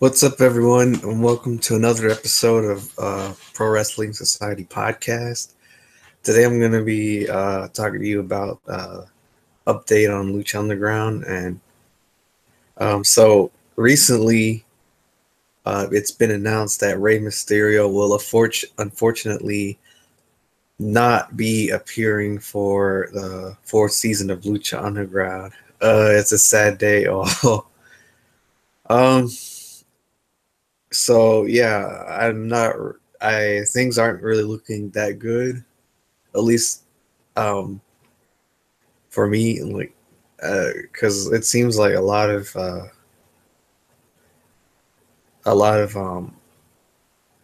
What's up, everyone, and welcome to another episode of Pro Wrestling Society podcast. Today, I'm going to be talking to you about update on Lucha Underground, and so recently, it's been announced that Rey Mysterio will unfortunately not be appearing for the fourth season of Lucha Underground. It's a sad day. Oh, um. So yeah, I'm not. I things aren't really looking that good, at least um, for me. Like, because it seems like a lot of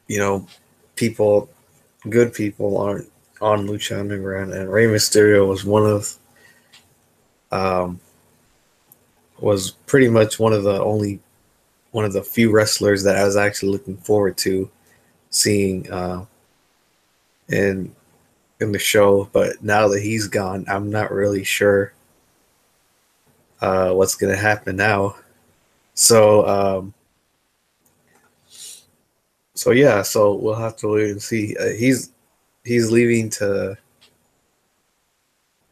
you know, people, good people aren't on Lucha Underground, and Rey Mysterio was um, was pretty much one of the few wrestlers that I was actually looking forward to seeing in in the show. But now that he's gone, I'm not really sure what's gonna happen now. So so yeah, so we'll have to wait and see. He's leaving to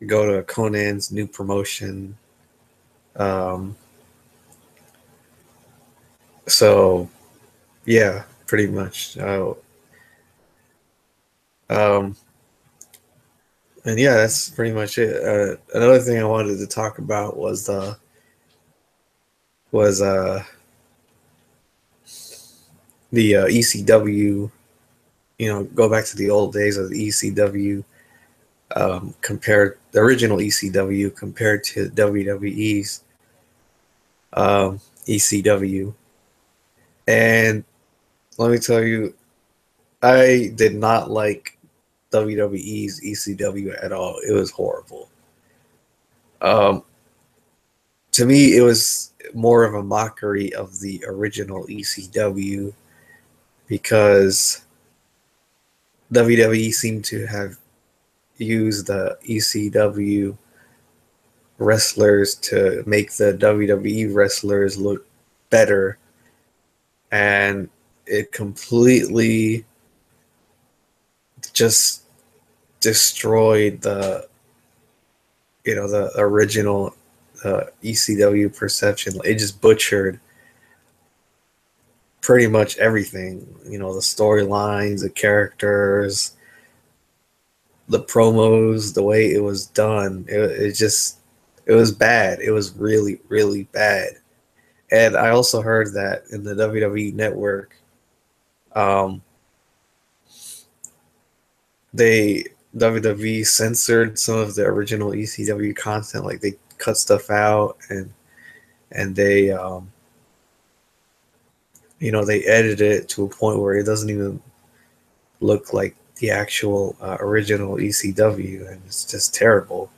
go to Conan's new promotion. Um, so yeah, pretty much. Um, and yeah, that's pretty much it. Another thing I wanted to talk about was the ECW. You know, go back to the old days of the ECW. Compared the original ECW compared to WWE's ECW. And let me tell you, I did not like WWE's ECW at all. It was horrible. Um, to me, it was more of a mockery of the original ECW because WWE seemed to have used the ECW wrestlers to make the WWE wrestlers look better, and it completely just destroyed the original ECW perception. It just butchered pretty much everything. You know, the storylines, the characters, the promos, the way it was done. It was bad. It was really, really bad. And I also heard that in the WWE network, um, they WWE censored some of the original ECW content. Like, they cut stuff out, and they they edited it to a point where it doesn't even look like the actual original ECW, and it's just terrible.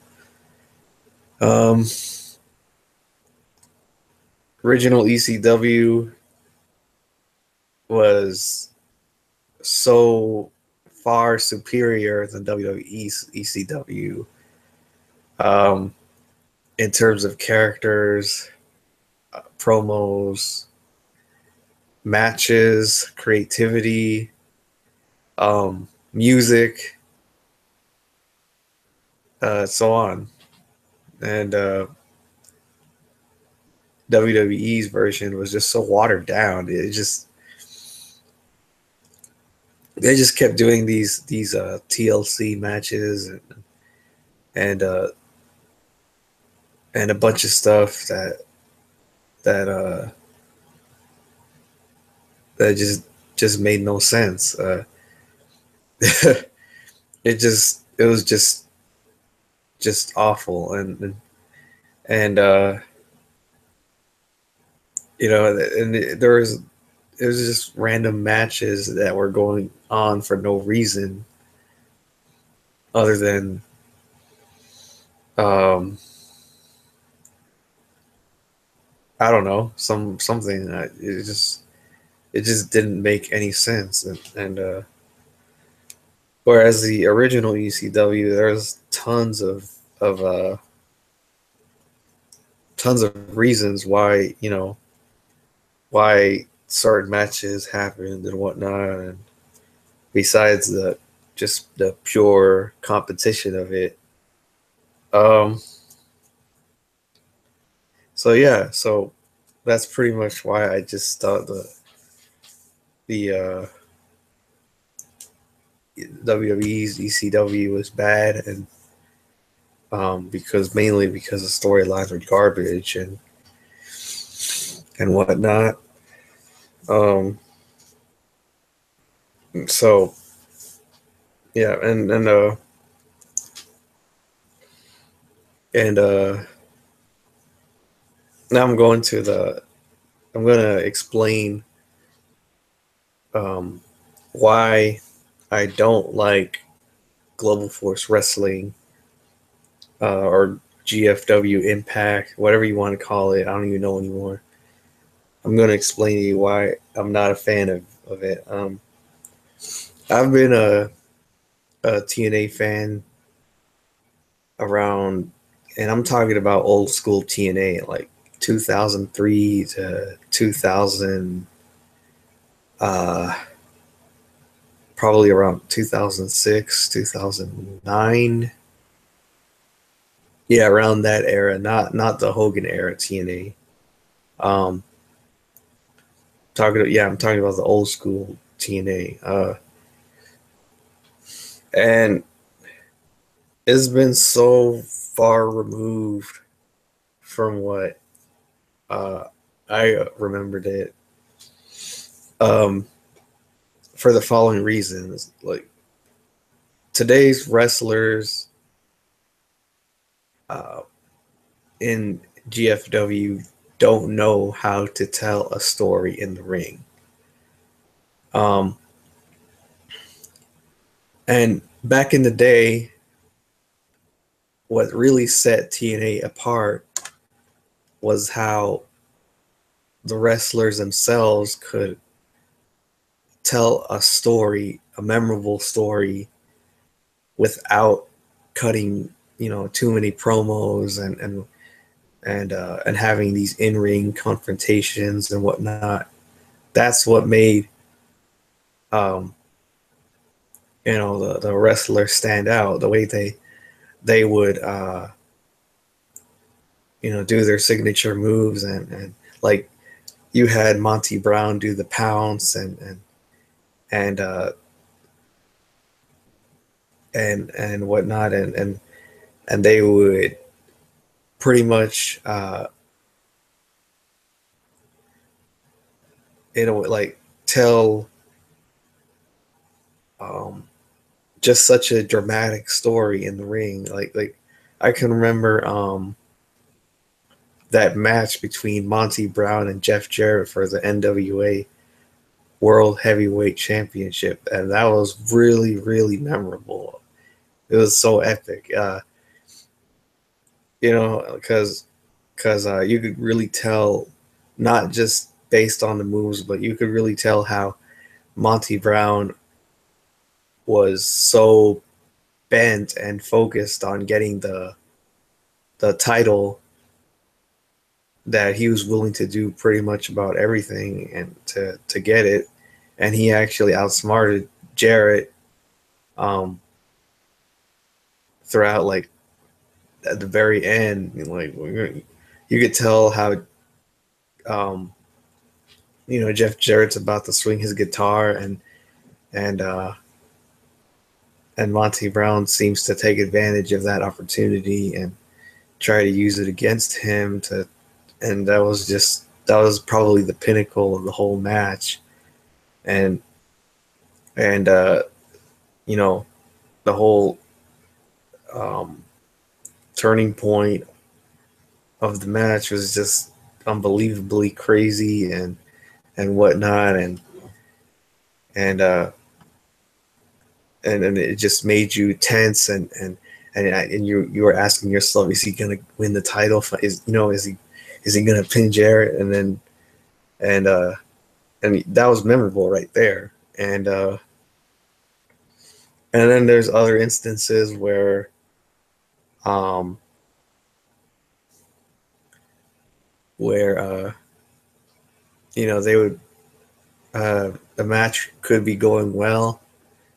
Um, Original ECW was so far superior than WWE's ECW, um, in terms of characters, promos, matches, creativity, music, so on. And WWE's version was just so watered down. They just kept doing these TLC matches and uh, and a bunch of stuff that uh, that just made no sense. It was just awful, and and there was it was just random matches that were going on for no reason other than um I don't know, something that it just didn't make any sense. And whereas the original ECW, there's of tons of reasons why, why certain matches happened and whatnot, and besides the pure competition of it. Um, so yeah, so that's pretty much why I just thought the WWE's ECW was bad, and because mainly because the storylines were garbage and whatnot. Um, so yeah, and now I'm gonna explain um, why I don't like Global Force Wrestling or GFW Impact, whatever you want to call it. I don't even know anymore. I'm going to explain to you why I'm not a fan of it. I've been a TNA fan around, and I'm talking about old school TNA, like 2003 to 2000, uh, probably around 2006, 2009. Yeah, around that era, not the Hogan era TNA. Um, I'm talking about the old school TNA. And it's been so far removed from what uh, I remembered it. Um, for the following reasons, like today's wrestlers uh, in GFW don't know how to tell a story in the ring. Um, and back in the day, what really set TNA apart was how the wrestlers themselves could tell a story, a memorable story, without cutting, too many promos and having these in-ring confrontations and whatnot. That's what made um, the wrestlers stand out. The way they would do their signature moves and like you had Monty Brown do the pounce and and whatnot, and they would pretty much like tell um, just such a dramatic story in the ring. Like I can remember that match between Monty Brown and Jeff Jarrett for the NWA World Heavyweight Championship, and that was really really memorable. It was so epic, because you could really tell, not just based on the moves, but you could really tell how Monty Brown was so bent and focused on getting the title that he was willing to do pretty much about everything and to get it. And he actually outsmarted Jarrett um, throughout, like at the very end. Like you could tell how um, Jeff Jarrett's about to swing his guitar, and uh, and Monty Brown seems to take advantage of that opportunity and try to use it against him and that was probably the pinnacle of the whole match. And and you know the whole um, turning point of the match was just unbelievably crazy and whatnot, and uh and it just made you tense, and you were asking yourself, is he gonna win the title? Is he gonna pin Jarrett? And and that was memorable right there. And then there's other instances um where they would the match could be going well,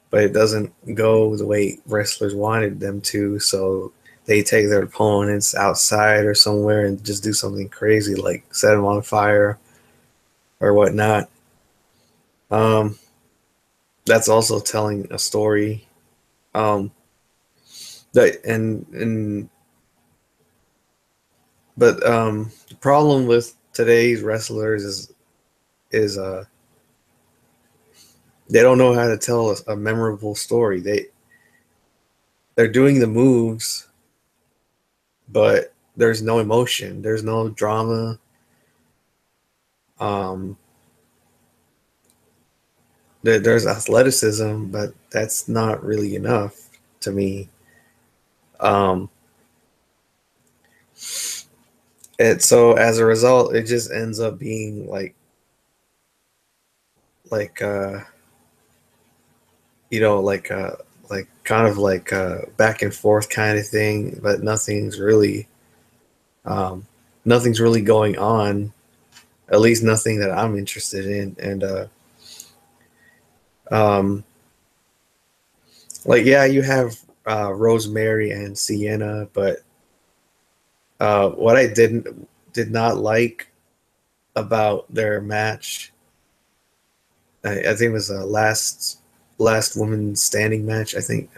but it doesn't go the way wrestlers wanted them to. So they take their opponents outside or somewhere and just do something crazy, like set them on fire or whatnot. Um, that's also telling a story. Um, that and but the problem with today's wrestlers is they don't know how to tell a memorable story. They're doing the moves, but there's no emotion. There's no drama. Um, there's athleticism, but that's not really enough to me. Um, and so as a result, it just ends up being like like kind of like back and forth kind of thing, but um, nothing's really going on. At least nothing that I'm interested in. And um, like yeah, you have Rosemary and Sienna, but what I did not like about their match, I think it was a last woman standing match. I think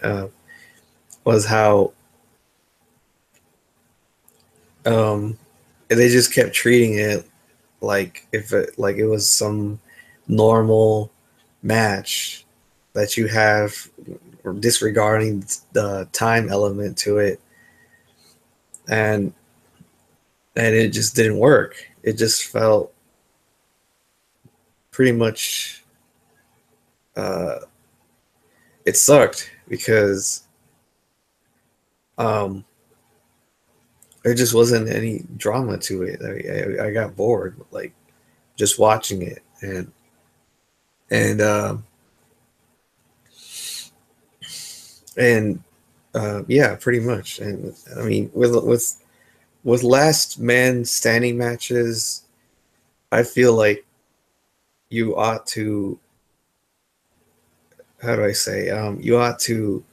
was how um, they just kept treating it like it was some normal match that you have, disregarding the time element to it, and it just didn't work. It just felt pretty much uh, it sucked because um, there just wasn't any drama to it. I got bored like just watching it, and and yeah, pretty much. And I mean, with last man standing matches, I feel like you ought to, how do I say, you ought to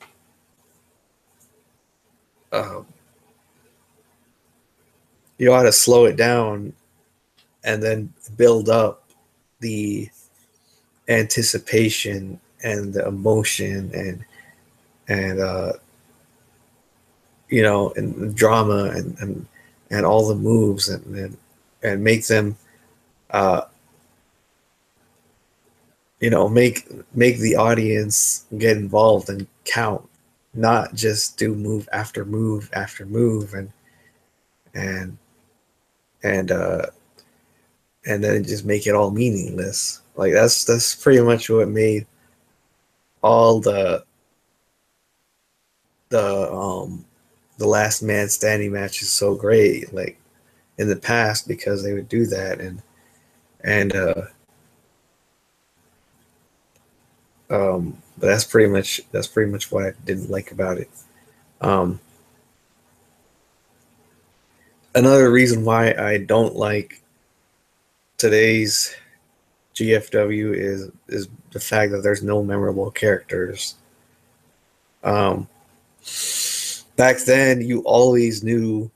uh, slow it down and then build up the anticipation and the emotion and and the drama and all the moves and make them uh, make the audience get involved and count, not just do move after move after move and and uh and then just make it all meaningless. Like that's pretty much what made all the the last man standing matches so great, like in the past, because they would do that. And but that's pretty much what I didn't like about it. um Another reason why I don't like today's GFW is the fact that there's no memorable characters. Um, Back then, you always knew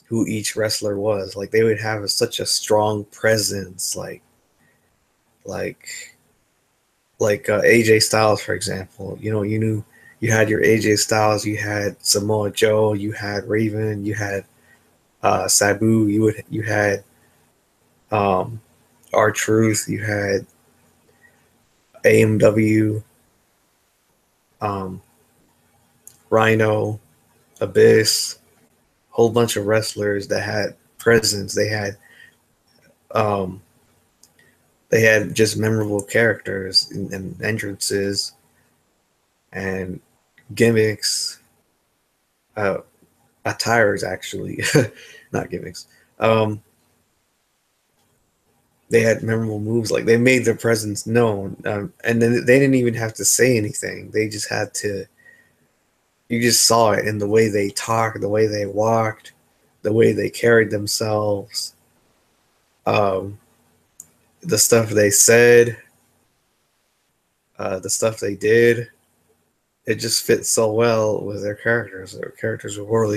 who each wrestler was. Like they would have such a strong presence, like AJ Styles, for example. You knew you had your AJ Styles, you had Samoa Joe, you had Raven, you had Sabu, you had um, R-Truth, you had AMW, um, Rhino, Abyss, whole bunch of wrestlers that had presence. Um, they had just memorable characters and entrances and gimmicks, uh, attires actually, not gimmicks. Um, they had memorable moves. Like they made their presence known, and then they didn't even have to say anything. They just had to. You just saw it in the way they talked, the way they walked, the way they carried themselves, um, the stuff they said. the stuff they did, it just fits so well with their characters. Their characters were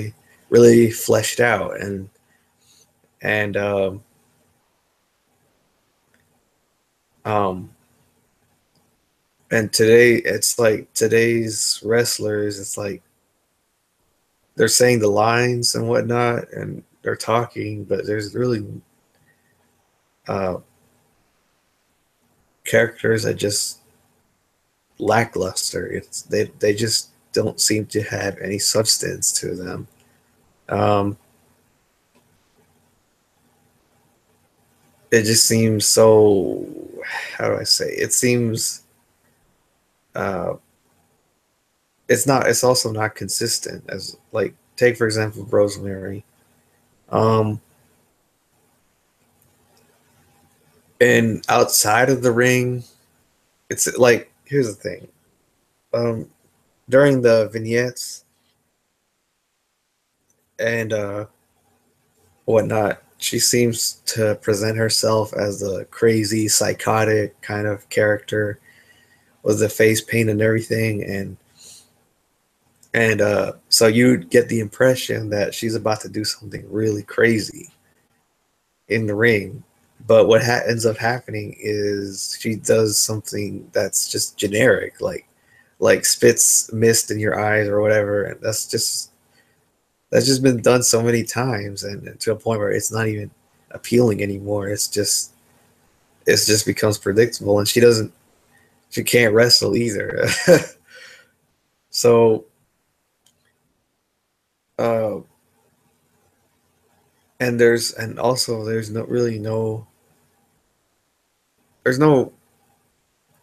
really fleshed out, and um, and today it's like today's wrestlers. It's like they're saying the lines and whatnot, and they're talking, but there's really uh, characters that just lackluster. They just don't seem to have any substance to them. Um, it just seems so. How do I say? It seems uh, it's not. It's also not consistent. As like take for example Rosemary. Um, and outside of the ring, it's like here's the thing. Um, during the vignettes and whatnot, she seems to present herself as the crazy, psychotic kind of character with the face paint and everything, and so you get the impression that she's about to do something really crazy in the ring. But what ends up happening is she does something that's just generic, like spits mist in your eyes or whatever, and that's just been done so many times, and to a point where it's not even appealing anymore. It's just becomes predictable, and she can't wrestle either. So uh, and also there's no really no there's no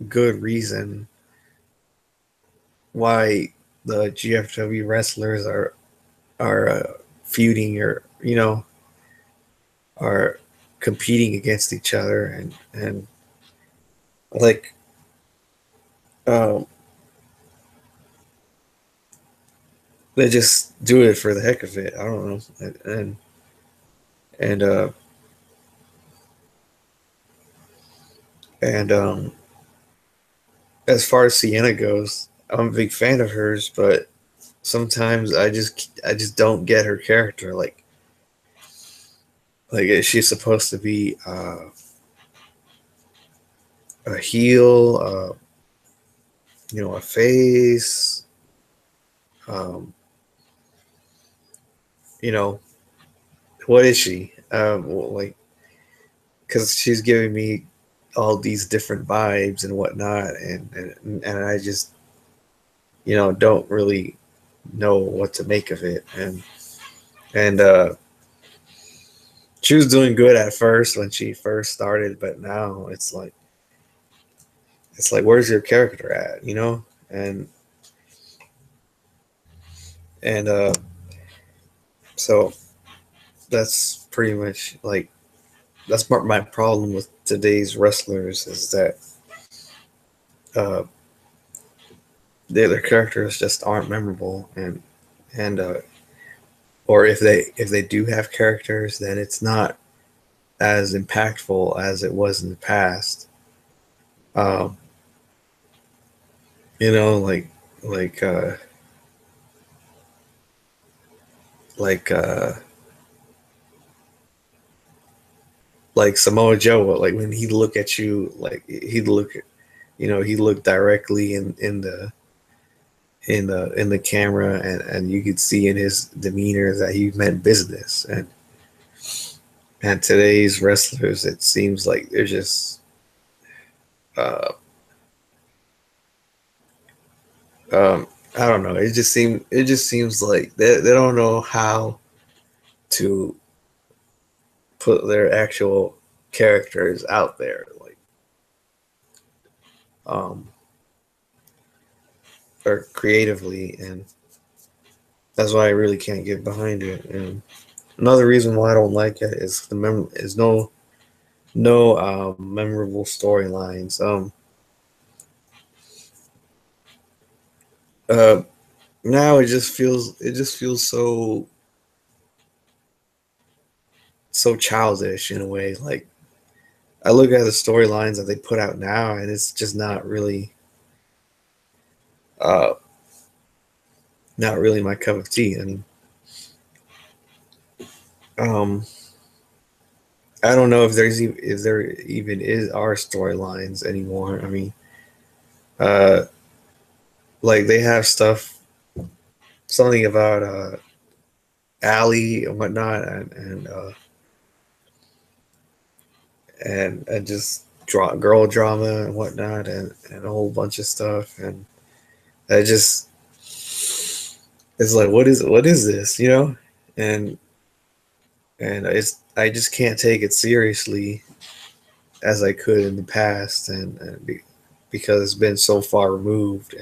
good reason why the GFW wrestlers are feuding or are competing against each other and like um, they just do it for the heck of it. I don't know, and and as far as Sienna goes, I'm a big fan of hers, but sometimes I just don't get her character. Like is she supposed to be a heel, a face, um, you know, what is she? Well, like because she's giving me all these different vibes and whatnot, and I just don't really know what to make of it, and she was doing good at first when she first started, but now it's like where's your character at, and so that's pretty much like that's my problem with today's wrestlers is that uh, their characters just aren't memorable, and or if they do have characters, then it's not as impactful as it was in the past. Um, like like uh, like like Samoa Joe, like when he look at you, like he looked directly in the camera, and you could see in his demeanor that he meant business. And today's wrestlers, it seems like they're just uh, I don't know. It just seems like they don't know how to put their actual characters out there, like um or creatively, and that's why I really can't get behind it. And another reason why I don't like it is no memorable storylines. Uh, Now it just feels so childish in a way. Like I look at the storylines that they put out now, and it's just not really. uh, not really my cup of tea. I mean, um, I don't know if if there even is are storylines anymore. I mean, uh, like they have stuff, something about Allie and whatnot, and just girl drama and whatnot, and a whole bunch of stuff, and I just it's like what is this, you know, and I just can't take it seriously as I could in the past, because it's been so far removed,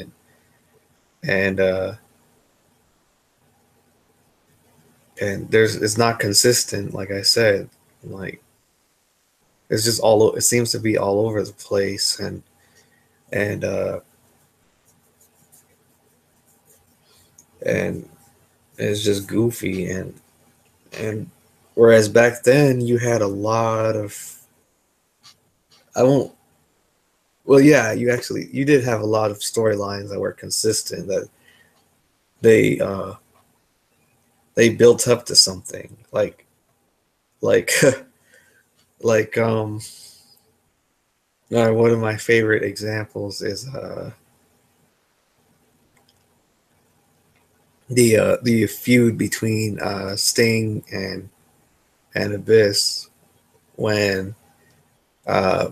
and uh, and there's it's not consistent, like I said, like it's just it seems to be all over the place, and uh, and it's just goofy, and whereas back then you had a lot of I won't well yeah you did have a lot of storylines that were consistent, that they uh they built up to something, like like one of my favorite examples is the feud between Sting and Abyss, when uh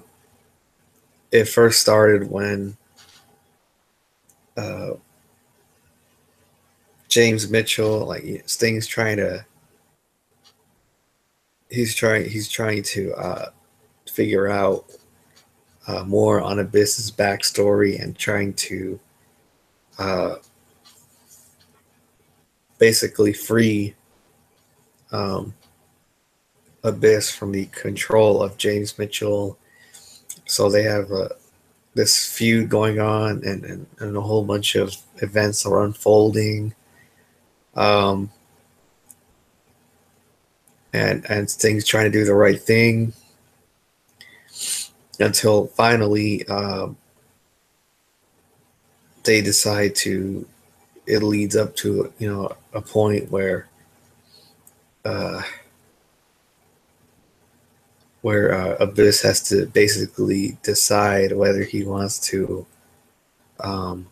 it first started, when uh James Mitchell, like Sting's trying to he's trying to figure out more on Abyss's backstory, and trying to uh, basically free um, Abyss from the control of James Mitchell. So they have this feud going on, and a whole bunch of events are unfolding. Um, and Sting's trying to do the right thing, until finally they decide to. It leads up to a point uh, where Abyss has to basically decide whether he wants to um,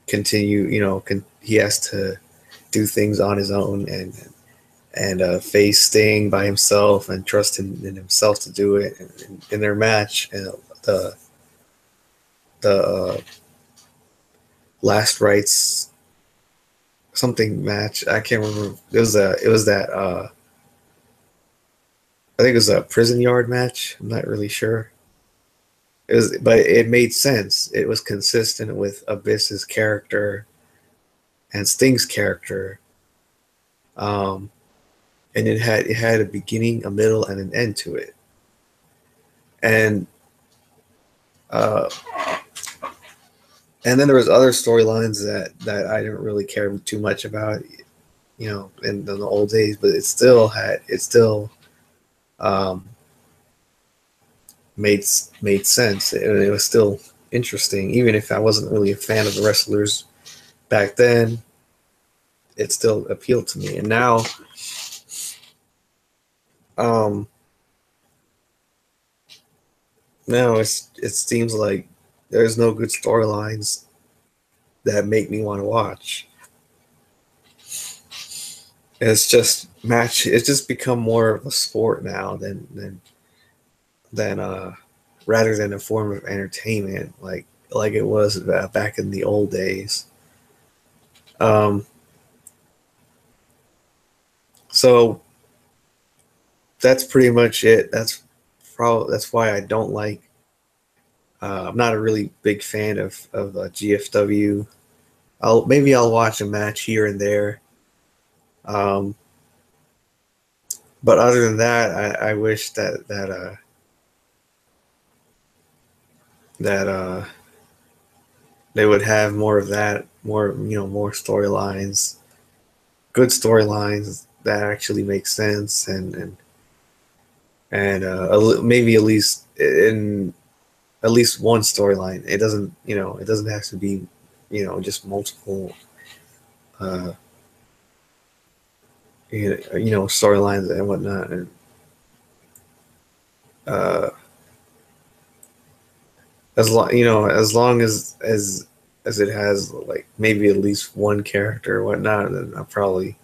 continue. He has to do things on his own, and face Sting by himself, and trust in himself to do it in their match. And the last rights something match. I can't remember. It was that I think it was a prison yard match. I'm not really sure. But it made sense. It was consistent with Abyss's character and Sting's character, um, and it had a beginning, a middle, and an end to it. And uh, and then there was other storylines that I didn't really care too much about, in the old days. But it still um, made sense, and it was still interesting, even if I wasn't really a fan of the wrestlers back then. It still appealed to me. And um, now it seems like there's no good storylines that make me want to watch. It's just become more of a sport now than rather than a form of entertainment, like it was back in the old days. Um, so that's pretty much it. That's why I don't like. I'm not a really big fan of GFW. Maybe I'll watch a match here and there. Um, but other than that, I wish that they would have more of that, more storylines, good storylines that actually make sense, and maybe at least in at least one storyline. It doesn't, it doesn't have to be, just multiple, uh, storylines and whatnot. And uh, as long as it has like maybe at least one character or whatnot, then I'll probably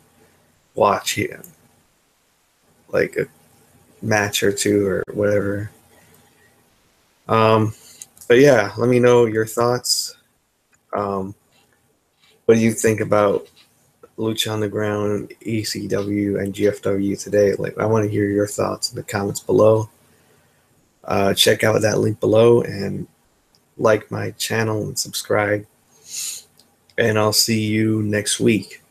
watch it, like a match or two or whatever. But yeah, let me know your thoughts. What do you think about Lucha Underground, ECW, and GFW today? Like, I want to hear your thoughts in the comments below. Check out that link below and like my channel and subscribe. And I'll see you next week.